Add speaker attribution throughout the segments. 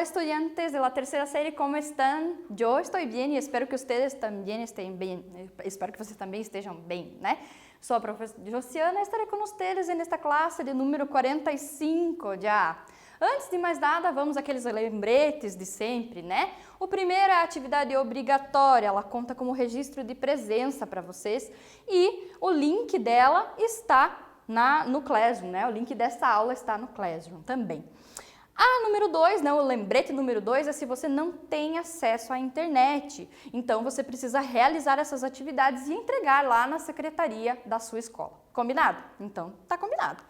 Speaker 1: estudiantes de la tercera série, ¿cómo están? Yo estoy bien y espero que ustedes también estén bien. Espero que vocês também estejam bem, né? Sou a professora Josiana e estarei com vocês nesta classe de número 45 já. Antes de mais nada, vamos àqueles lembretes de sempre, né? O primeiro é a atividade obrigatória, ela conta como registro de presença para vocês e o link dela está no Classroom, né? O link dessa aula está no Classroom também. A número 2, né, o lembrete número 2 é se você não tem acesso à internet. Então, você precisa realizar essas atividades e entregar lá na secretaria da sua escola. Combinado? Então, tá combinado.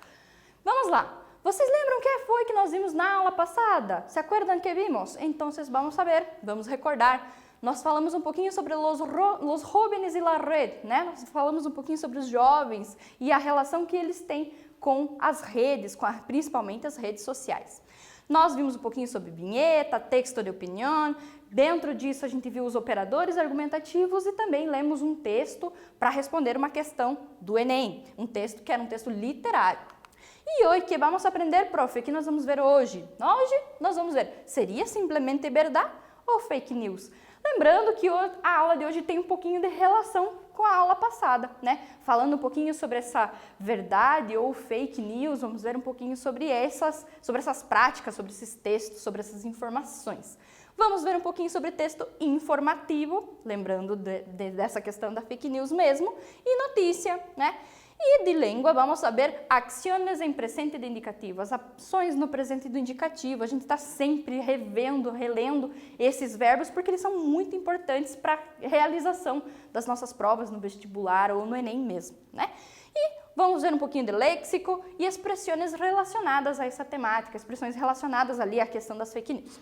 Speaker 1: Vamos lá. Vocês lembram o que foi que nós vimos na aula passada? Se acuerdan que vimos? Então, vamos saber, vamos recordar. Nós falamos um pouquinho sobre los jóvenes e la red, né? Nós falamos um pouquinho sobre os jovens e a relação que eles têm com as redes, principalmente as redes sociais. Nós vimos um pouquinho sobre vinheta, texto de opinião, dentro disso a gente viu os operadores argumentativos e também lemos um texto para responder uma questão do Enem, um texto que era um texto literário. E hoje, que vamos aprender, prof? O que nós vamos ver hoje? Hoje nós vamos ver, seria simplesmente verdade ou fake news? Lembrando que a aula de hoje tem um pouquinho de relação com a aula passada, né? Falando um pouquinho sobre essa verdade ou fake news, vamos ver um pouquinho sobre essas práticas, sobre esses textos, sobre essas informações. Vamos ver um pouquinho sobre texto informativo, lembrando dessa questão da fake news mesmo, e notícia, né? E de língua, vamos saber ações em presente de indicativo, as ações no presente do indicativo. A gente está sempre relendo esses verbos porque eles são muito importantes para a realização das nossas provas no vestibular ou no Enem mesmo, né? E vamos ver um pouquinho de léxico e expressões relacionadas a essa temática, expressões relacionadas ali à questão das fake news.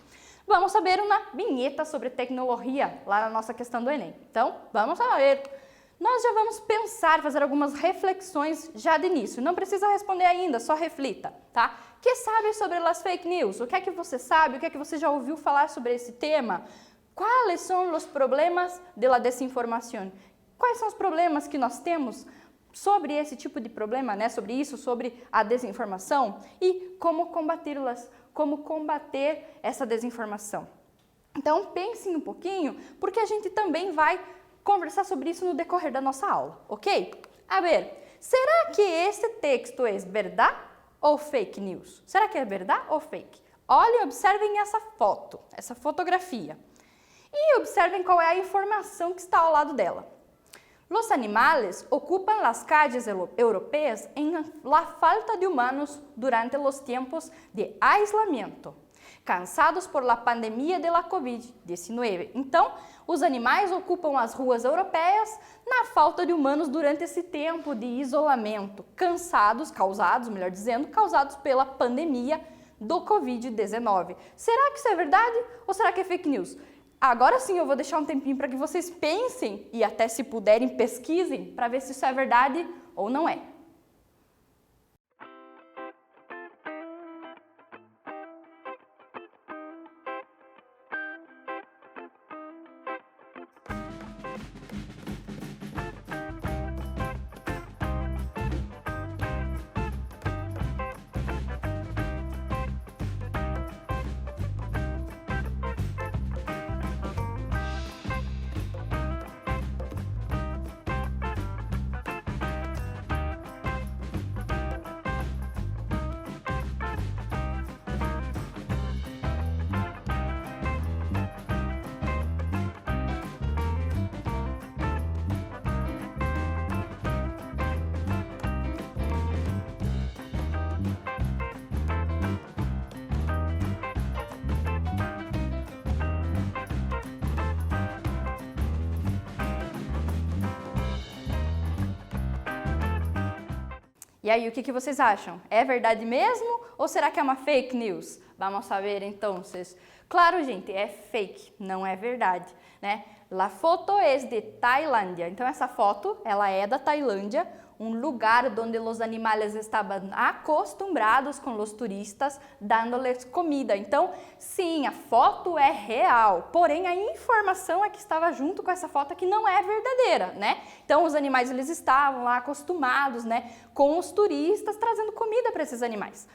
Speaker 1: Vamos saber uma vinheta sobre tecnologia lá na nossa questão do Enem. Então, vamos saber. Nós já vamos pensar, fazer algumas reflexões já de início. Não precisa responder ainda, só reflita, tá? O que sabe sobre as fake news? O que é que você sabe? O que é que você já ouviu falar sobre esse tema? Quais são os problemas de la desinformação? Quais são os problemas que nós temos sobre esse tipo de problema, né? Sobre isso, sobre a desinformação e como combati-las, como combater essa desinformação. Então, pensem um pouquinho, porque a gente também vai conversar sobre isso no decorrer da nossa aula, ok? A ver, será que esse texto é verdade ou fake news? Será que é verdade ou fake? Olhem, observem essa foto, essa fotografia. E observem qual é a informação que está ao lado dela. Los animales ocupan las calles europeas en la falta de humanos durante los tiempos de aislamiento, cansados por la pandemia de la Covid-19. Então, os animais ocupam as ruas europeias na falta de humanos durante esse tempo de isolamento, causados pela pandemia do Covid-19. Será que isso é verdade ou será que é fake news? Agora sim eu vou deixar um tempinho para que vocês pensem e até se puderem pesquisem para ver se isso é verdade ou não é. E aí, o que vocês acham? É verdade mesmo ou será que é uma fake news? Vamos saber então. Claro, gente, é fake, não é verdade, né? La foto é de Tailândia. Então, essa foto, ela é da Tailândia, um lugar onde os animais estavam acostumbrados com os turistas, dando-lhes comida. Então, sim, a foto é real, porém a informação é que estava junto com essa foto que não é verdadeira, né? Então, os animais eles estavam lá acostumados, né, com os turistas trazendo comida para esses animais.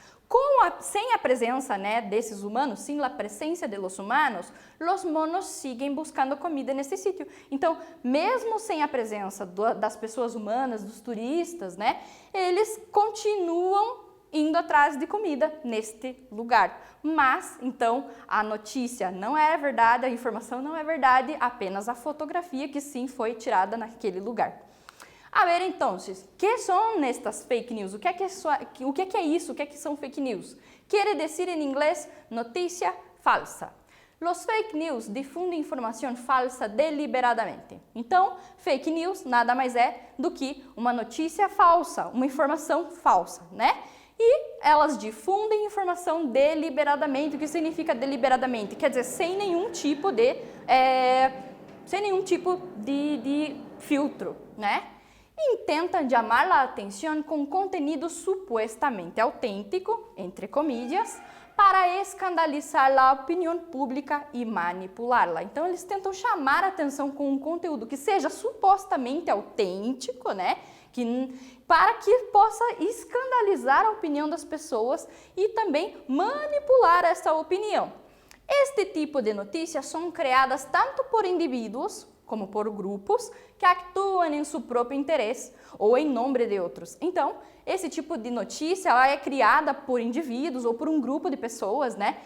Speaker 1: Sem a presença, né, desses humanos, sem a presença de los humanos, os monos seguem buscando comida nesse sítio. Então, mesmo sem a presença das pessoas humanas, dos turistas, né, eles continuam indo atrás de comida neste lugar. Mas, então, a notícia não é verdade, a informação não é verdade, apenas a fotografia que sim foi tirada naquele lugar. A ver, então, que são estas fake news? O que é isso? O que são fake news? Quer dizer em inglês, notícia falsa. Os fake news difundem informação falsa deliberadamente. Então, fake news nada mais é do que uma notícia falsa, uma informação falsa, né? E elas difundem informação deliberadamente. O que significa deliberadamente? Quer dizer, sem nenhum tipo de filtro, né? Intentam chamar a atenção com conteúdo supostamente autêntico, entre comillas, para escandalizar a opinião pública e manipulá-la. Então, eles tentam chamar a atenção com um conteúdo que seja supostamente autêntico, né? Para que possa escandalizar a opinião das pessoas e também manipular essa opinião. Este tipo de notícias são criadas tanto por indivíduos como por grupos que atuam em seu próprio interesse ou em nome de outros. Então, esse tipo de notícia ela é criada por indivíduos ou por um grupo de pessoas, né,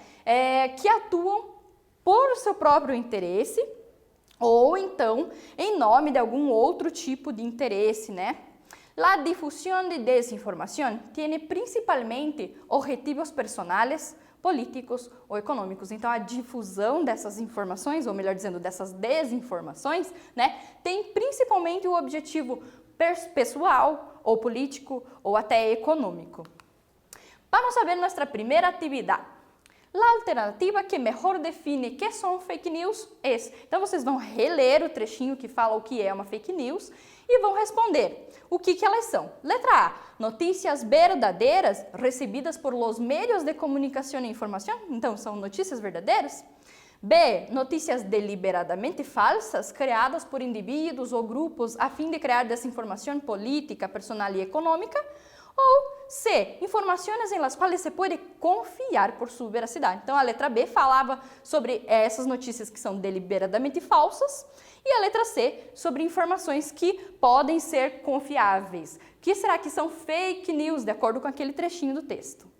Speaker 1: que atuam por seu próprio interesse ou então em nome de algum outro tipo de interesse, né? A difusão de desinformação tem principalmente objetivos personais, políticos ou econômicos. Então, a difusão dessas informações, ou melhor dizendo, dessas desinformações, né, tem principalmente o objetivo pessoal, ou político, ou até econômico. Vamos ver nossa primeira atividade. A alternativa que melhor define que são fake news é. Então, vocês vão reler o trechinho que fala o que é uma fake news e vão responder o que elas são. Letra A, notícias verdadeiras recebidas por los meios de comunicação e informação. Então, são notícias verdadeiras. B, notícias deliberadamente falsas criadas por indivíduos ou grupos a fim de criar desinformação política, personal e econômica. Ou C, informações em las quais se pode confiar por sua veracidade. Então, a letra B falava sobre essas notícias que são deliberadamente falsas e a letra C sobre informações que podem ser confiáveis. O que será que são fake news, de acordo com aquele trechinho do texto?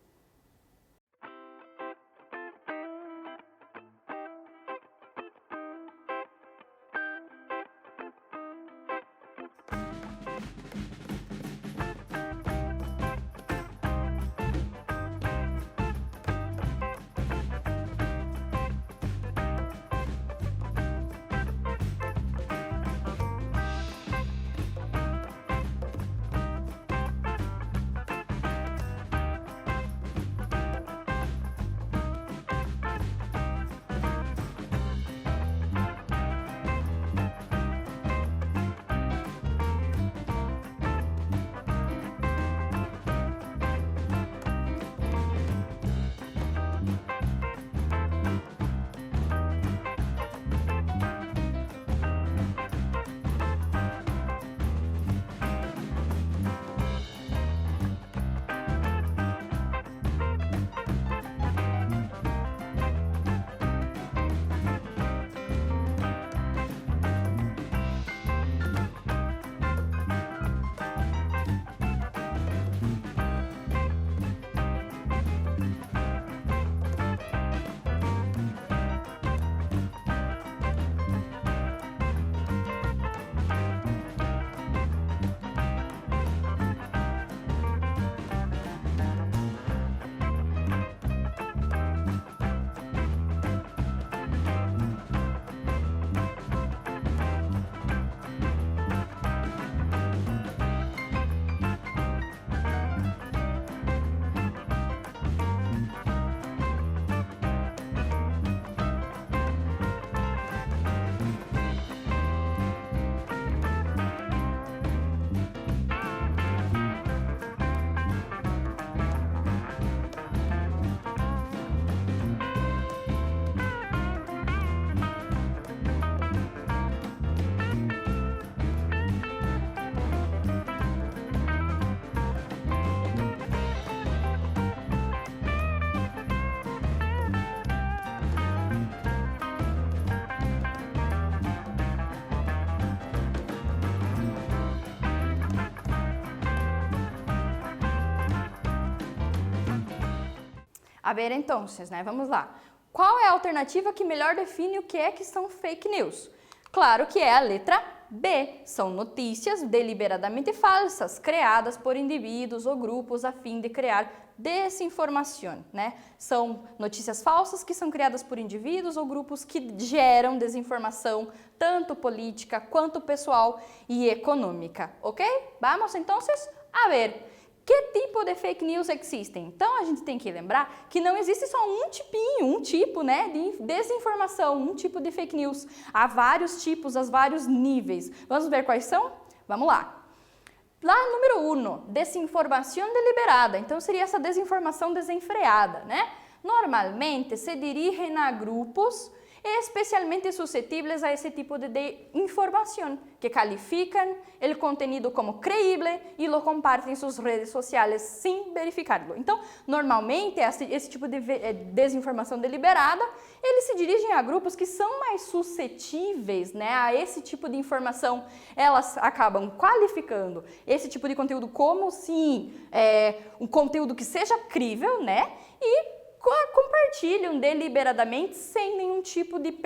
Speaker 1: A ver, então, né? Vamos lá. Qual é a alternativa que melhor define o que é que são fake news? Claro que é a letra B. São notícias deliberadamente falsas, criadas por indivíduos ou grupos a fim de criar desinformação, né? São notícias falsas que são criadas por indivíduos ou grupos que geram desinformação, tanto política quanto pessoal e econômica, ok? Vamos, então, a ver. Que tipo de fake news existem? Então, a gente tem que lembrar que não existe só um tipo, né, de desinformação, um tipo de fake news. Há vários tipos, há vários níveis. Vamos ver quais são? Vamos lá. Lá, número 1, desinformação deliberada. Então, seria essa desinformação desenfreada, né? Normalmente, se dirigem a grupos especialmente suscetíveis a esse tipo de informação, que calificam o conteúdo como creíble e lo compartem em suas redes sociais sem verificá-lo. Então, normalmente, esse tipo de desinformação deliberada, eles se dirigem a grupos que são mais suscetíveis, né, a esse tipo de informação. Elas acabam qualificando esse tipo de conteúdo como, sim, um conteúdo que seja crível, né, e compartilham deliberadamente sem nenhum tipo de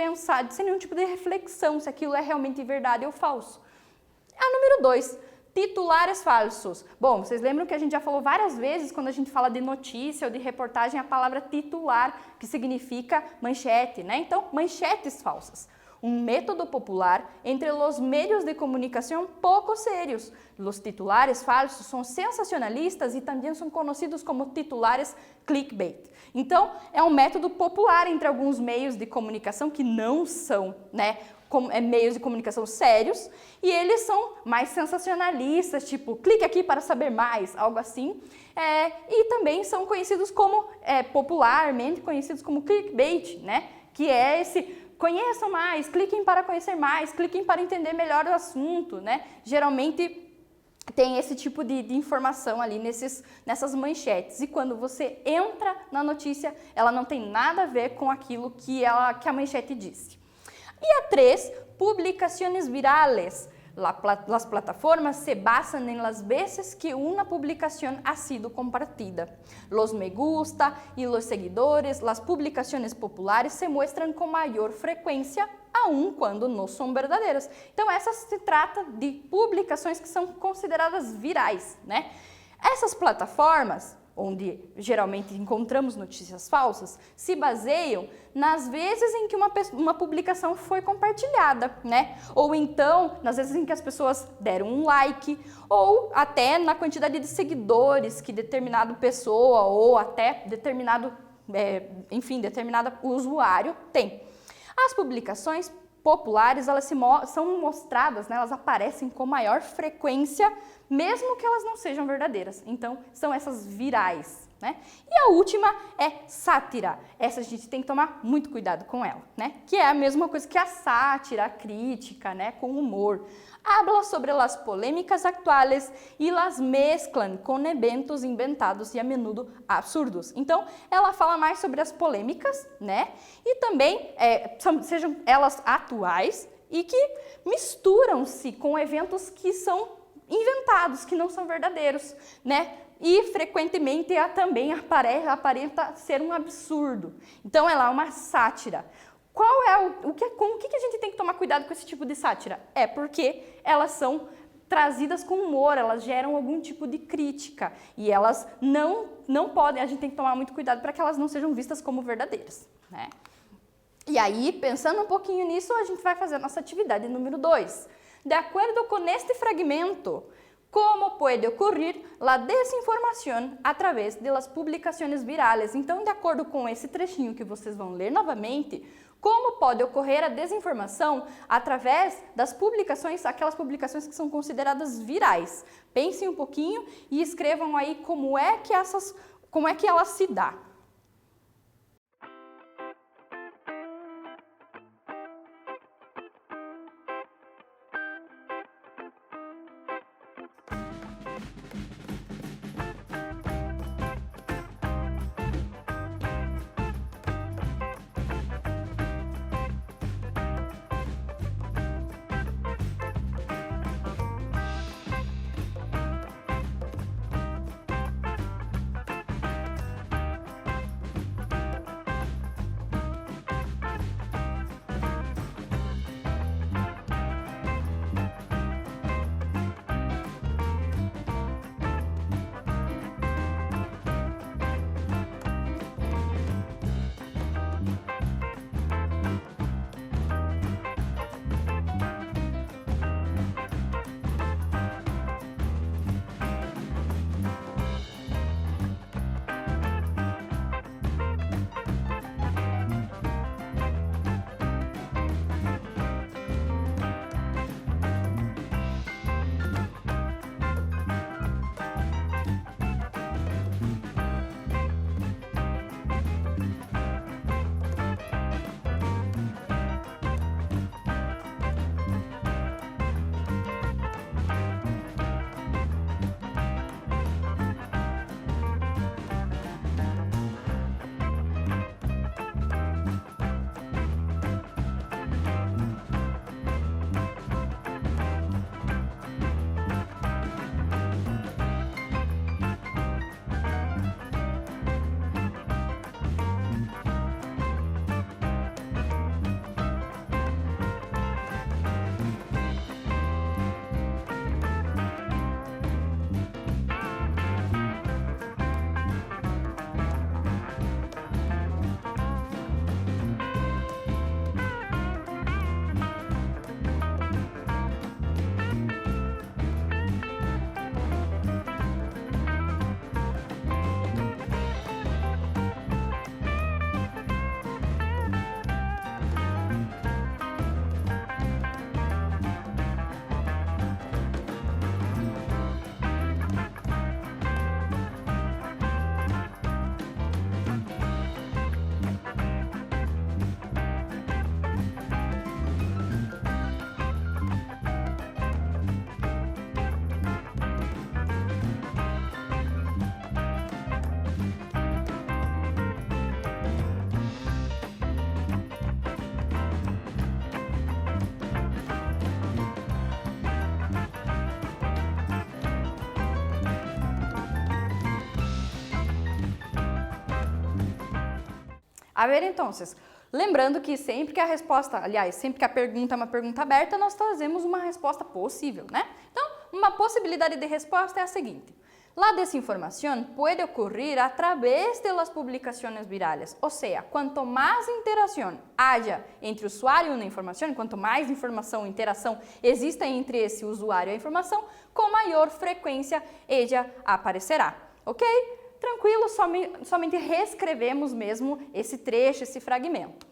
Speaker 1: sem nenhum tipo de reflexão se aquilo é realmente verdade ou falso. A número 2, titulares falsos. Bom, vocês lembram que a gente já falou várias vezes quando a gente fala de notícia ou de reportagem a palavra titular, que significa manchete, né? Então, manchetes falsas. Um método popular entre os meios de comunicação pouco sérios. Os titulares falsos são sensacionalistas e também são conhecidos como titulares clickbait. Então, é um método popular entre alguns meios de comunicação que não são, né, meios de comunicação sérios, e eles são mais sensacionalistas, tipo, clique aqui para saber mais, algo assim, e também são conhecidos como, popularmente conhecidos como clickbait, né, que é esse conheçam mais, cliquem para conhecer mais, cliquem para entender melhor o assunto, né? Geralmente tem esse tipo de informação ali nessas manchetes. E quando você entra na notícia, ela não tem nada a ver com aquilo que a manchete disse. E a 3, publicações virales. Las plataformas se basan en las veces que una publicación ha sido compartida. Los me gusta y los seguidores, las publicaciones populares se muestran con mayor frecuencia, aun quando não são verdadeiras. Então, essa se trata de publicações que são consideradas virais, né? Essas plataformas, onde geralmente encontramos notícias falsas, se baseiam nas vezes em que uma publicação foi compartilhada, né? Ou então, nas vezes em que as pessoas deram um like, ou até na quantidade de seguidores que determinada pessoa ou até determinado usuário tem. As publicações populares, elas são mostradas, né? Elas aparecem com maior frequência, mesmo que elas não sejam verdadeiras. Então, são essas virais, né? E a última é sátira. Essa a gente tem que tomar muito cuidado com ela, né? Que é a mesma coisa que a sátira, a crítica, né? Com humor. Habla sobre las polêmicas actuales e las mezclan com eventos inventados e a menudo absurdos. Então, ela fala mais sobre as polêmicas, né? E também, sejam elas atuais e que misturam-se com eventos que são inventados, que não são verdadeiros, né? E frequentemente também aparenta ser um absurdo. Então, ela é uma sátira. Com o que a gente tem que tomar cuidado com esse tipo de sátira? É porque elas são trazidas com humor, elas geram algum tipo de crítica e elas não podem, a gente tem que tomar muito cuidado para que elas não sejam vistas como verdadeiras, né? E aí, pensando um pouquinho nisso, a gente vai fazer a nossa atividade número 2. De acordo com este fragmento, como pode ocorrer a desinformação através das publicações virales? Então, de acordo com esse trechinho que vocês vão ler novamente, como pode ocorrer a desinformação através das publicações, aquelas publicações que são consideradas virais? Pensem um pouquinho e escrevam aí como é que ela se dá. A ver, então, lembrando que sempre que a resposta, aliás, sempre que a pergunta é uma pergunta aberta, nós trazemos uma resposta possível, né? Então, uma possibilidade de resposta é a seguinte. La desinformación puede ocurrir a través de las publicaciones virales, o sea, cuanto más interacción haya entre o usuário e a informação, quanto mais informação, interação exista entre esse usuário e a informação, com maior frequência ella aparecerá, ok? Tranquilo, somente reescrevemos mesmo esse trecho, esse fragmento.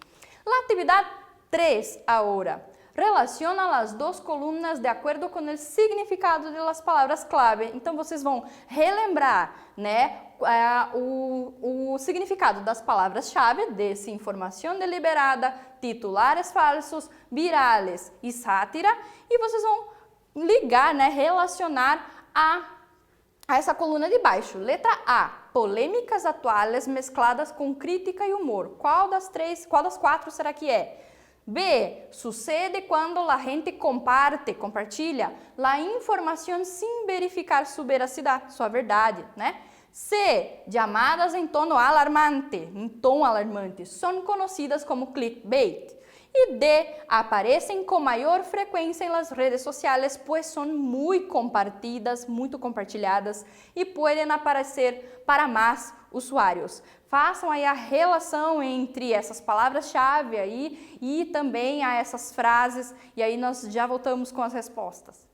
Speaker 1: La atividade 3 agora. Relaciona as duas colunas de acordo com o significado das palavras clave. Então, vocês vão relembrar, né, o significado das palavras-chave, desinformação deliberada, titulares falsos, virales e sátira, e vocês vão ligar, né, relacionar a essa coluna de baixo. Letra A, polêmicas atuais mescladas com crítica e humor. Qual das quatro será que é? B, sucede quando a gente compartilha a informação sem verificar sua veracidade, sua verdade, né? C, chamadas em tom alarmante, são conhecidas como clickbait. E D, aparecem com maior frequência nas redes sociais, pois são muito compartilhadas e podem aparecer para mais usuários. Façam aí a relação entre essas palavras-chave aí e também a essas frases, e aí nós já voltamos com as respostas.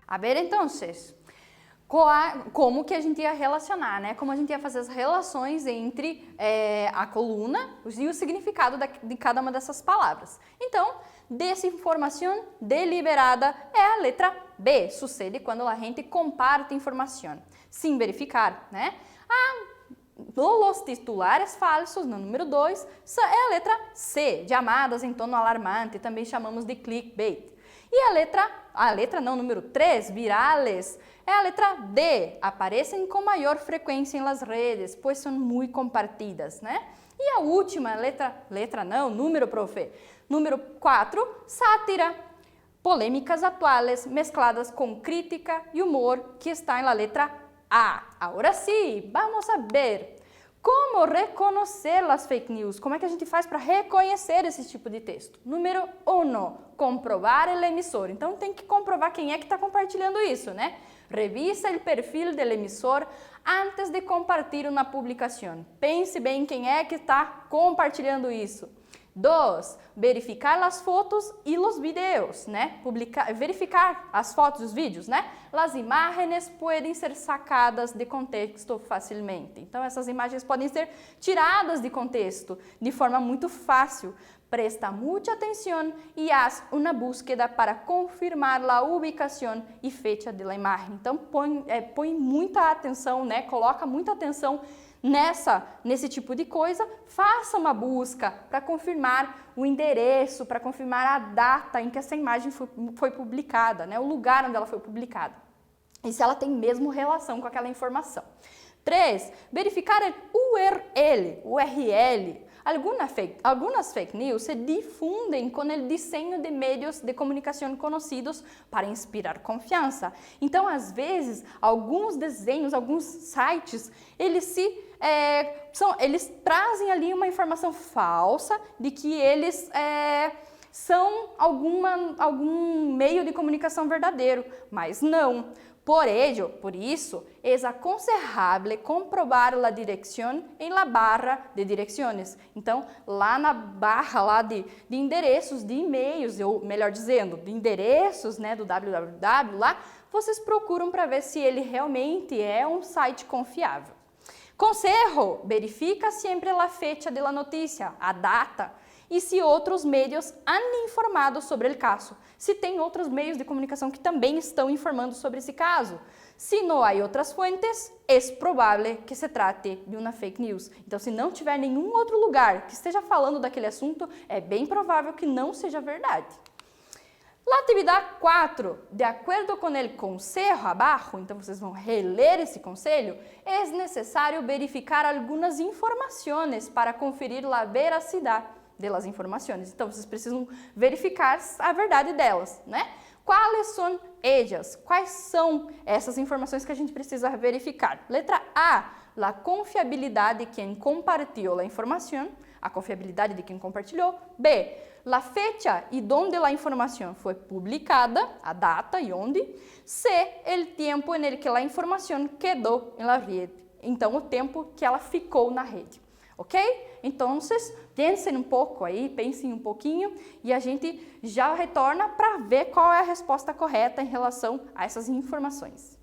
Speaker 1: A ver, então, como que a gente ia relacionar, né? Como a gente ia fazer as relações entre a coluna e o significado de cada uma dessas palavras. Então, desinformação deliberada é a letra B. Sucede quando a gente comparte informação sem verificar, né? Os titulares falsos, no número 2, é a letra C, chamadas em tom alarmante, também chamamos de clickbait. E número 3, virales, é a letra D, aparecem com maior frequência nas redes, pois são muito compartidas, né? E a última, número 4, sátira, polêmicas atuais mescladas com crítica e humor, que está na letra A. Agora sim, vamos a ver Como reconhecer as fake news? Como é que a gente faz para reconhecer esse tipo de texto? Número 1, comprovar o emissor. Então tem que comprovar quem é que está compartilhando isso, né? Revisa o perfil do emissor antes de compartilhar uma publicação. Pense bem quem é que está compartilhando isso. 2, verificar as fotos e os vídeos, né? Verificar as fotos e os vídeos, né? As imagens podem ser sacadas de contexto facilmente. Então, essas imagens podem ser tiradas de contexto de forma muito fácil. Presta muita atenção e haz uma búsqueda para confirmar a ubicação e fecha da imagem. Então, põe muita atenção, né? Coloca muita atenção nesse tipo de coisa, faça uma busca para confirmar o endereço, para confirmar a data em que essa imagem foi publicada, né? O lugar onde ela foi publicada. E se ela tem mesmo relação com aquela informação. 3, verificar o URL. Algumas fake news se difundem com o desenho de meios de comunicação conhecidos para inspirar confiança. Então, às vezes, alguns desenhos, alguns sites, eles trazem ali uma informação falsa de que eles são algum meio de comunicação verdadeiro, mas não. Por isso, é aconselhável comprovar a direção em la barra de direções. Então, lá na barra lá de endereços de e-mails, ou melhor dizendo, de endereços, né, do www, lá, vocês procuram para ver se ele realmente é um site confiável. Consejo, verifica sempre a fecha da notícia, a data, e se outros meios han informado sobre o caso. Se tem outros meios de comunicação que também estão informando sobre esse caso. Se não há outras fontes, é provável que se trate de uma fake news. Então, se não tiver nenhum outro lugar que esteja falando daquele assunto, é bem provável que não seja verdade. A atividade 4, de acordo com o conselho abaixo, então vocês vão reler esse conselho, é necessário verificar algumas informações para conferir a veracidade das informações. Então, vocês precisam verificar a verdade delas, né? Quais são elas? Quais são essas informações que a gente precisa verificar? Letra A, a confiabilidade de quem compartilhou a informação, a confiabilidade de quem compartilhou. B, a fecha e onde a informação foi publicada, a data e onde. C, o tempo em que a informação quedou na rede. Então, o tempo que ela ficou na rede. Ok? Então, pensem um pouco aí, pensem um pouquinho e a gente já retorna para ver qual é a resposta correta em relação a essas informações.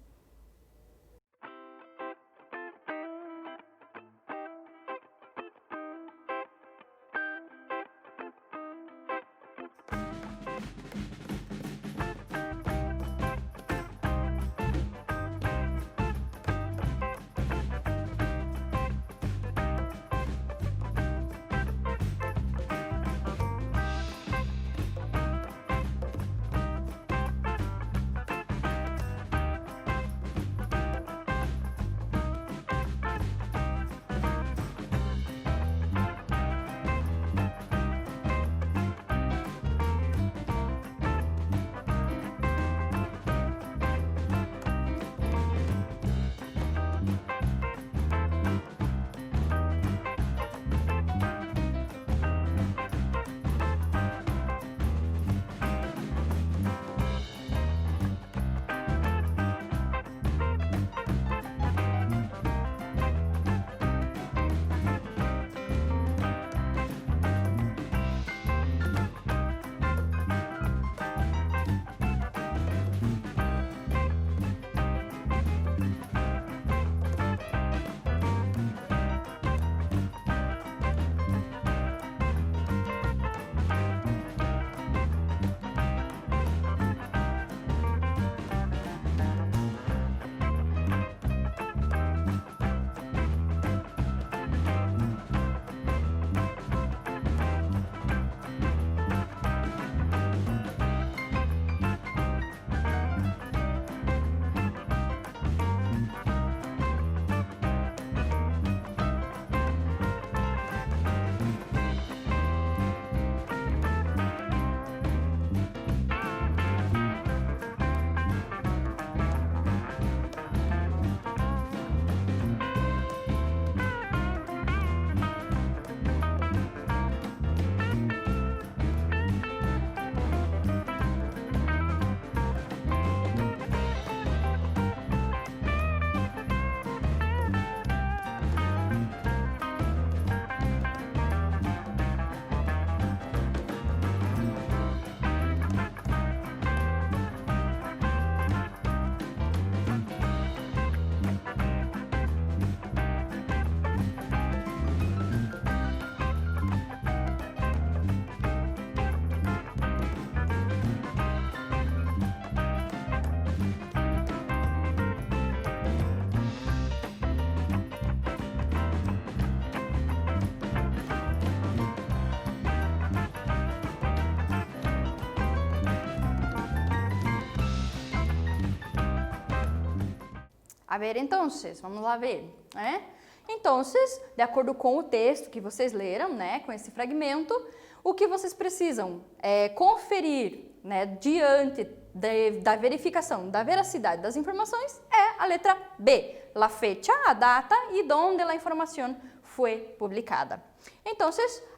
Speaker 1: A ver, então, vamos lá ver, né? Então, de acordo com o texto que vocês leram, né, com esse fragmento, o que vocês precisam conferir, né, diante da verificação da veracidade das informações é a letra B, la fecha, a data e donde la información foi publicada. Então,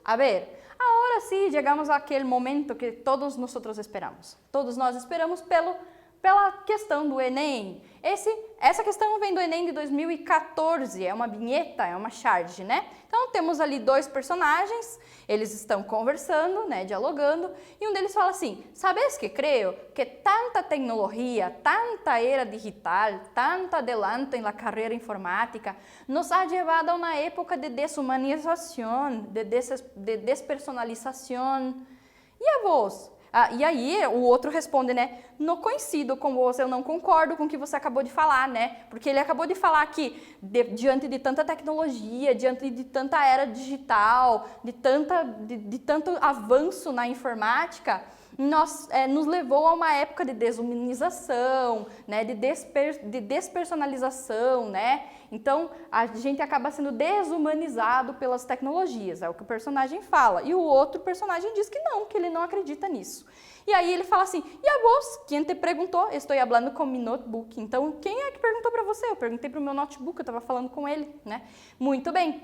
Speaker 1: a ver, agora sim, chegamos àquele momento que todos nós esperamos. Todos nós esperamos pela questão do Enem. Essa questão vem do Enem de 2014, é uma vinheta, é uma charge, né? Então, temos ali dois personagens, eles estão conversando, né, dialogando, e um deles fala assim, ¿sabes que creio que tanta tecnologia, tanta era digital, tanto adelanto na carreira informática, nos ha llevado a uma época de deshumanização, de despersonalização? E a vós? E aí o outro responde, né, não coincido com você, eu não concordo com o que você acabou de falar, né, porque ele acabou de falar que diante de tanta tecnologia, diante de tanta era digital, de tanto avanço na informática, nos levou a uma época de desumanização, né, de despersonalização, né, então a gente acaba sendo desumanizado pelas tecnologias, é o que o personagem fala, e o outro personagem diz que ele não acredita nisso. E aí ele fala assim, e a vos, quem te perguntou? Estou falando com meu notebook. Então, quem é que perguntou para você? Eu perguntei para o meu notebook, eu estava falando com ele, né? Muito bem.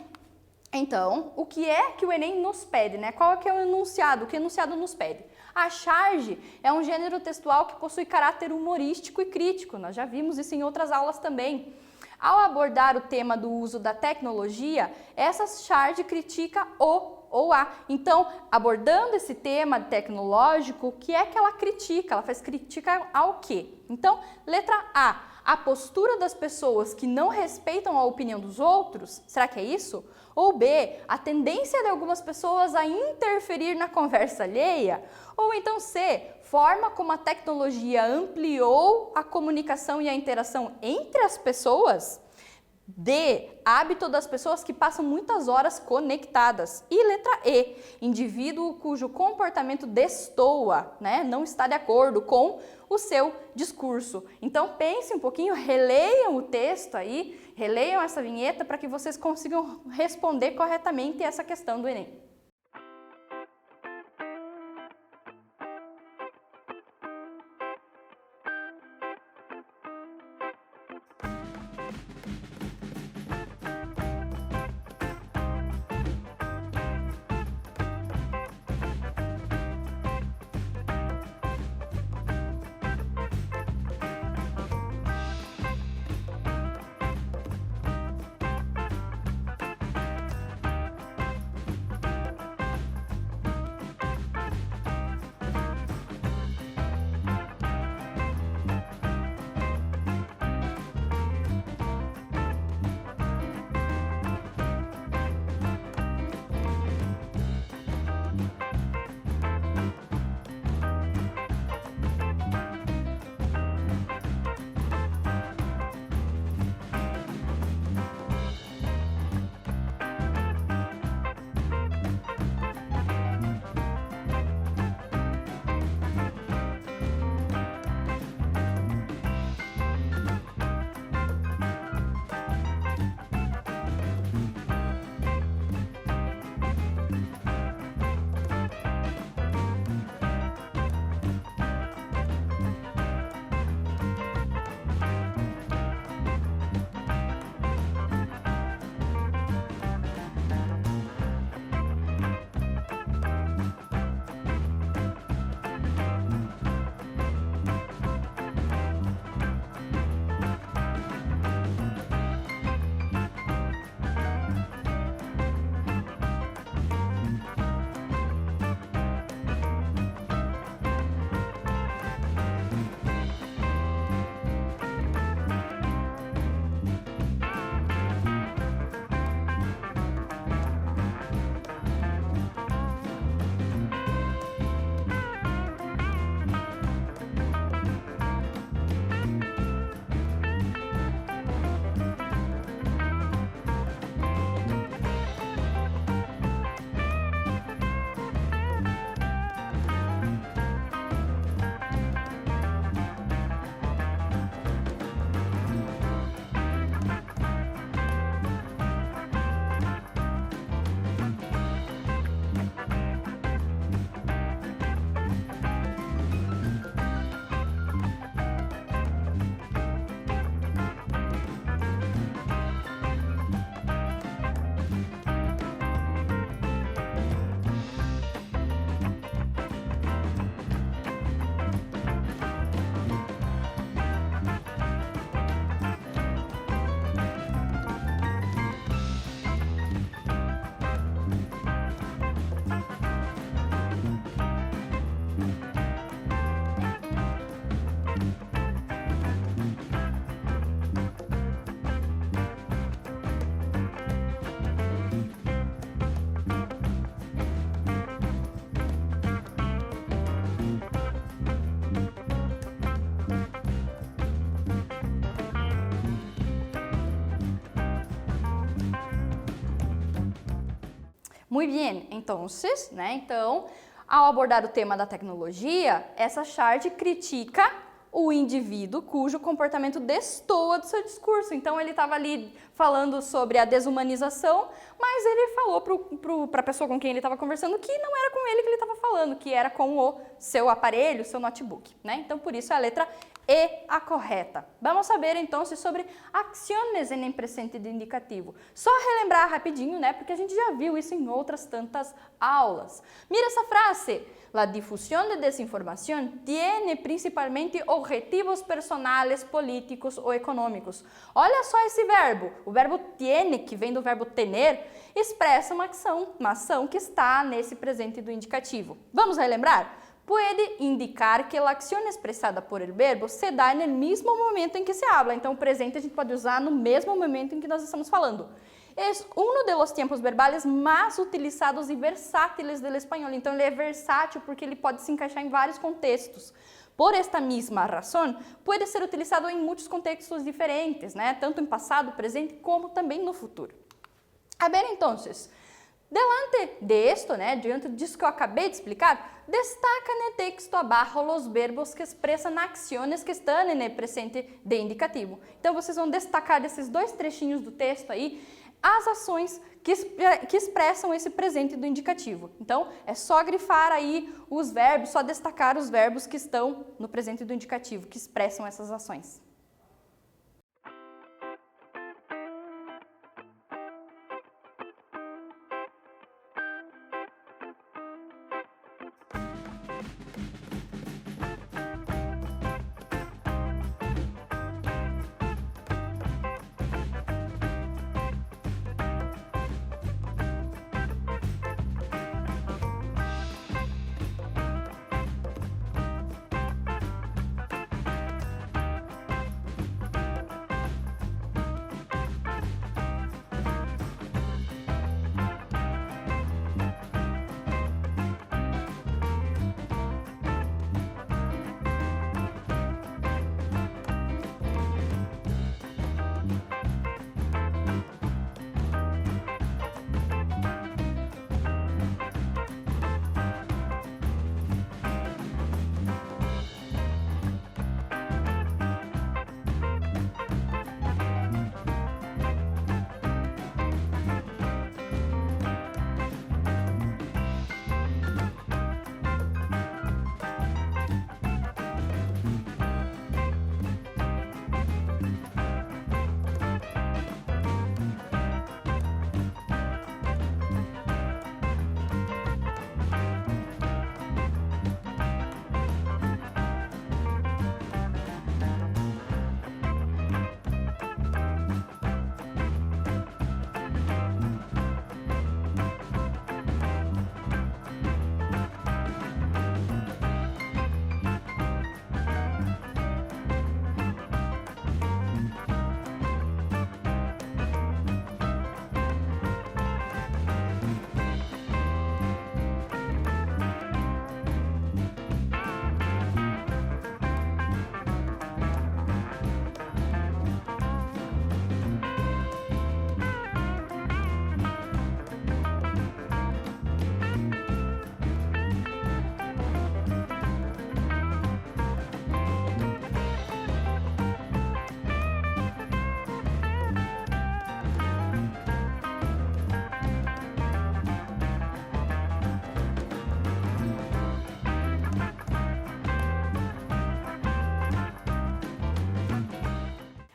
Speaker 1: Então, o que é que o Enem nos pede, né? Qual é que é o enunciado? O que o enunciado nos pede? A charge é um gênero textual que possui caráter humorístico e crítico. Nós já vimos isso em outras aulas também. Ao abordar o tema do uso da tecnologia, essa charge critica o ou a. Então, abordando esse tema tecnológico, o que é que ela critica? Ela faz crítica ao quê? Então, letra A postura das pessoas que não respeitam a opinião dos outros, será que é isso? Ou B, a tendência de algumas pessoas a interferir na conversa alheia? Ou então C, forma como a tecnologia ampliou a comunicação e a interação entre as pessoas? D, hábito das pessoas que passam muitas horas conectadas. E letra E, indivíduo cujo comportamento destoa, né, não está de acordo com o seu discurso. Então pense um pouquinho, releiam o texto aí, releiam essa vinheta para que vocês consigam responder corretamente essa questão do Enem. Muito bem, então, ao abordar o tema da tecnologia, essa chart critica o indivíduo cujo comportamento destoa do seu discurso. Então, ele estava ali falando sobre a desumanização, mas ele falou para a pessoa com quem ele estava conversando que não era com ele que ele estava falando, que era com o seu aparelho, o seu notebook, né? Então, por isso, a letra E a correta. Vamos saber, então, sobre ações em presente de indicativo. Só relembrar rapidinho, né? Porque a gente já viu isso em outras tantas aulas. Mira essa frase. La difusión de desinformación tiene principalmente objetivos personales, políticos ou econômicos. Olha só esse verbo. O verbo tiene, que vem do verbo tener, expressa uma ação que está nesse presente do indicativo. Vamos relembrar? Puede indicar que a acción expressada por el verbo se dá no mesmo momento em que se habla. Então, o presente a gente pode usar no mesmo momento em que nós estamos falando. É um dos tempos verbais mais utilizados e versátiles do espanhol. Então, ele é versátil porque ele pode se encaixar em vários contextos. Por esta mesma razão, pode ser utilizado em muitos contextos diferentes, né? Tanto em passado, presente, como também no futuro. A ver, então, delante de esto, né, diante disso que eu acabei de explicar, destaca no texto abaixo os verbos que expressam ações que estão no presente de indicativo. Então, vocês vão destacar desses dois trechinhos do texto aí, as ações que expressam esse presente do indicativo. Então, é só grifar aí os verbos, só destacar os verbos que estão no presente do indicativo, que expressam essas ações.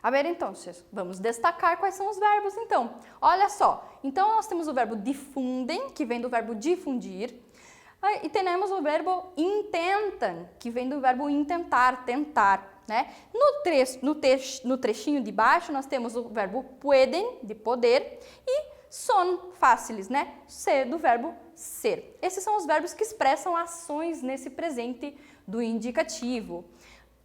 Speaker 1: A ver, então, vamos destacar quais são os verbos, então. Olha só, então nós temos o verbo difundem, que vem do verbo difundir, e temos o verbo intentam, que vem do verbo intentar, tentar, né? No trechinho de baixo, nós temos o verbo pueden, de poder, e son, fáceis, né? Ser, do verbo ser. Esses são os verbos que expressam ações nesse presente do indicativo.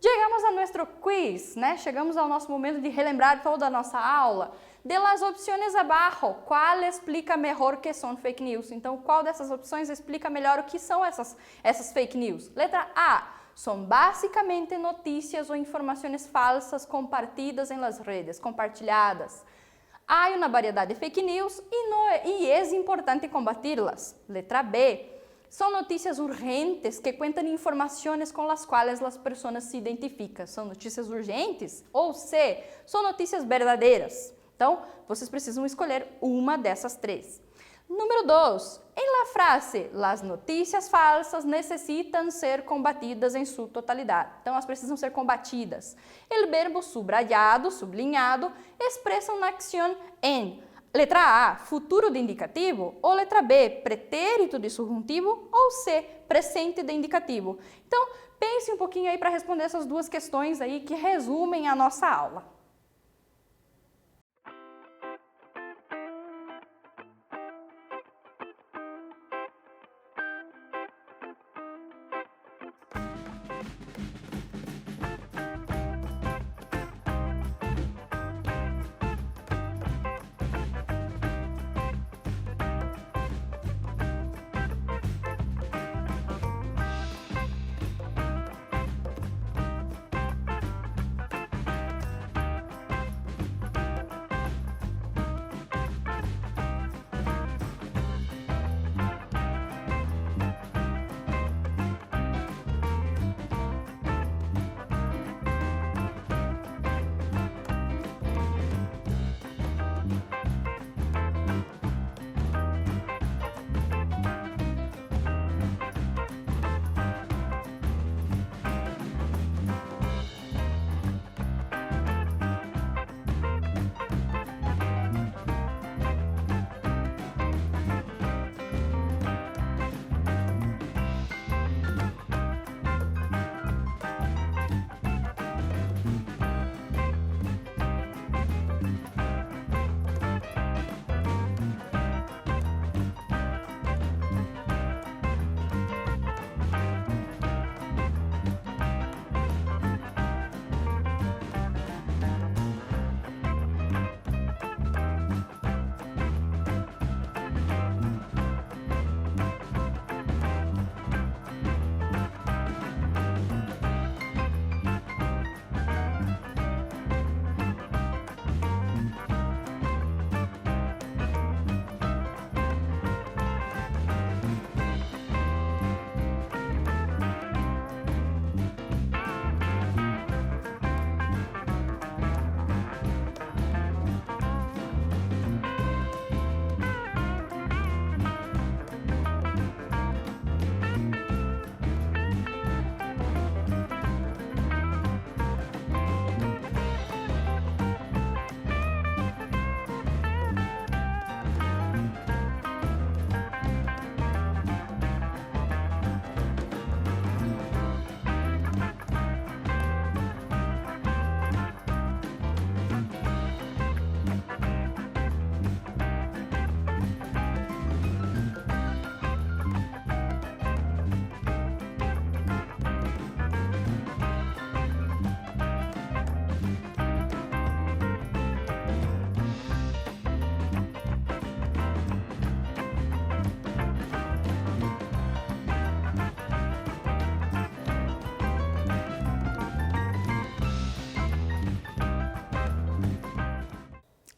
Speaker 1: Chegamos a nosso quiz, né? Chegamos ao nosso momento de relembrar toda a nossa aula. De las opções abaixo, qual explica melhor que são fake news? Então, qual dessas opções explica melhor o que são essas fake news? Letra A. São basicamente notícias ou informações falsas compartidas em las redes, compartilhadas. Há uma variedade de fake news e é importante combatirlas. Letra B. São notícias urgentes que contam informações com as quais as pessoas se identificam. São notícias urgentes? Ou C. São notícias verdadeiras? Então, vocês precisam escolher uma dessas três. Número 2. Em la frase, as notícias falsas necessitam ser combatidas em sua totalidade. Então, elas precisam ser combatidas. O verbo subrayado, sublinhado, expressa uma ação em letra A, futuro de indicativo, ou letra B, pretérito de subjuntivo, ou C, presente de indicativo. Então, pense um pouquinho aí para responder essas duas questões aí que resumem a nossa aula.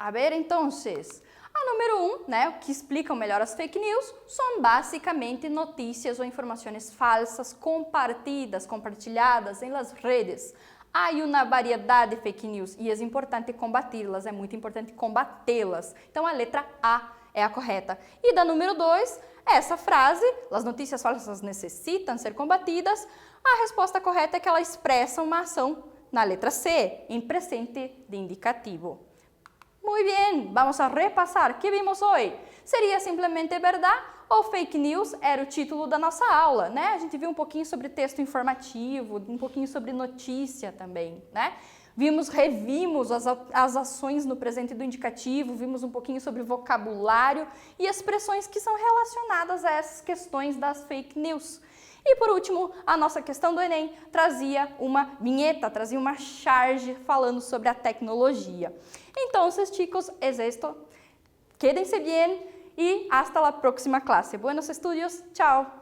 Speaker 1: A ver, então, a número 1, né, o que explicam melhor as fake news, são basicamente notícias ou informações falsas compartilhadas em las redes. Há uma variedade de fake news e é importante combati-las, é muito importante combatê-las. Então, a letra A é a correta. E da número 2, essa frase, as notícias falsas necessitam ser combatidas, a resposta correta é que ela expressa uma ação na letra C, em presente de indicativo. Muy bien, vamos a repasar. O que vimos hoje? Seria simplesmente verdade ou fake news era o título da nossa aula, né? A gente viu um pouquinho sobre texto informativo, um pouquinho sobre notícia também, né? Revimos as ações no presente do indicativo, vimos um pouquinho sobre vocabulário e expressões que são relacionadas a essas questões das fake news. E por último, a nossa questão do Enem trazia uma vinheta, trazia uma charge falando sobre a tecnologia. Então, chicos, es esto. Quédense bien y hasta la próxima clase. Buenos estudios. Chao.